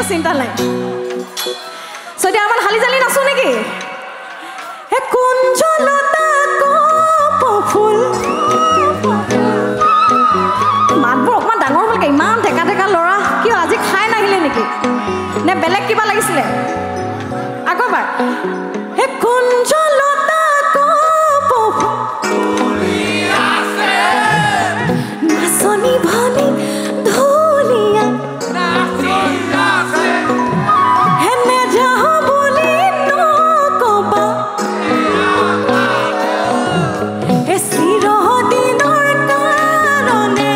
একো চিন্তা নাই সৈতে আমাৰ হালি জালি নাচো নেকি হে কুঞ্জলতা কপফুল মাতবোৰ অকমান ডাঙৰ হ'লগে ইমান টেকা টেকা ল'ৰা কিয় আজি খাই নাহিলে নেকি নে বেলেগ কিবা লাগিছিলে আকৌ এবাৰ হে কুঞ্জলতা কপফুল নাচনি ভনি ধুলিয়া হেনে যাহ বুলি নকবা হে চিৰদিনৰ কাৰণে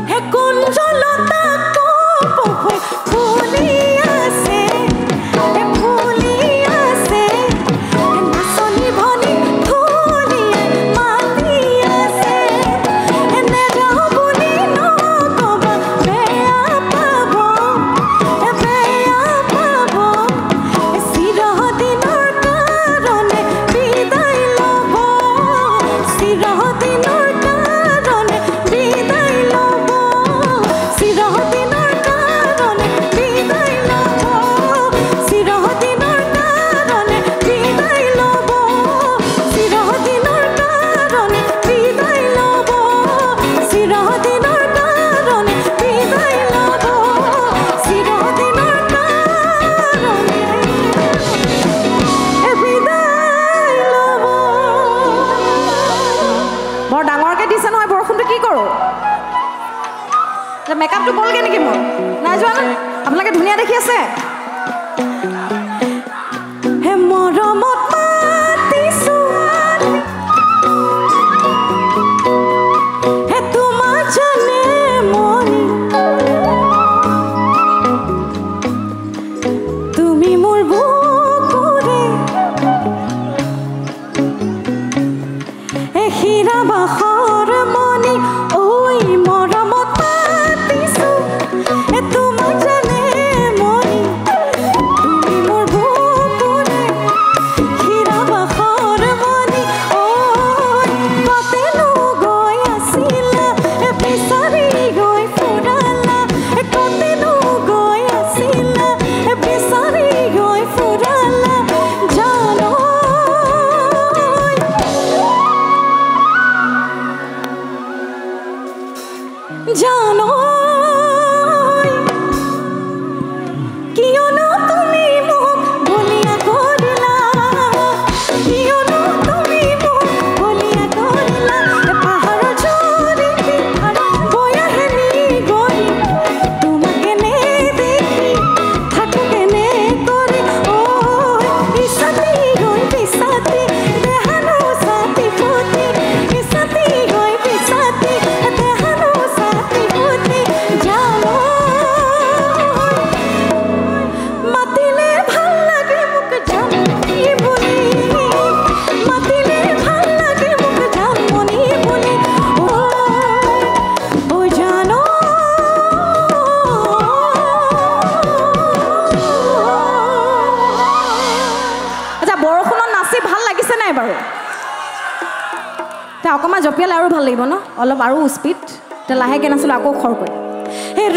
হে কুঞ্জলতা কপফুল ফুলি আছে হে ফুলি আছে নাচনি ভনি ধুলিয়া মাতি আছে হেনে যাহ বুলি নকবা বেয়া পাব চিৰদিনৰ কাৰণে বিদায় ল'ব চিৰদিনৰ কাৰণে বিদায় ল'ব চিৰদিনৰ কাৰণে বিদায় ল'ব চিৰদিনৰ কাৰণে বিদায় ল'ব চিৰদিনৰ কাৰণে বিদায় ল'ব চিৰদিনৰ কাৰণে বিদায় ল'ব চিৰদিনৰ কাৰণে বিদায় ল'ব বৰ ডাঙৰকে দিছে নহয় বৰষুণটো কি কৰোঁ মেকআপটো গ'লগে নেকি মোৰ নাই যোৱা না আপোনালোকে ধুনীয়া দেখি আছে হে মৰমত মাতিছো হে তোমাৰ জানে মনি তুমি মোৰ বুকুৰে হে হীৰা বাখৰ মনি ঐ মৰমত মাতিছো হে তোমাৰ জানে মনি তুমি মোৰ বুকুৰে হীৰা বাখৰ মনি ঐ কতেনো গৈ আছিলা হে বিচাৰি গৈ ফুৰালা হে কতেনো গৈ আছিলা হে বিচাৰি গৈ ফুৰালা জানো জানো কিয়নো তুমি মোক বলিয়া কৰিলা কিয়নো তুমি মোক বলিয়া কৰিলা পাহাৰৰ জুৰিতে বৈ আহে গৈ তোমাকে নেদেখি থাকো কেনে কৰি ঐ ইছাতি গৈ পিছাতি দেহানো ছাতি ফুটি ইছাতি গৈ পিছাতি দেহানো ছাতি ফুটি জানো মাতিলে ভাল লাগে মোক জানমনি বুলি মাতিলে ভাল লাগে মোক জানমনি বুলি ঐ জানো আচ্ছা বৰষুণত নাচি ভাল লাগিছে নাই বাৰু অকণমান জপিয়ালে আৰু ভাল লাগিব ন অলপ আৰু স্পীড লাহেকৈ নাচিলোঁ আকৌ খৰ কৰি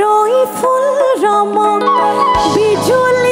ৰৈ ফুল ৰমক বিজুলী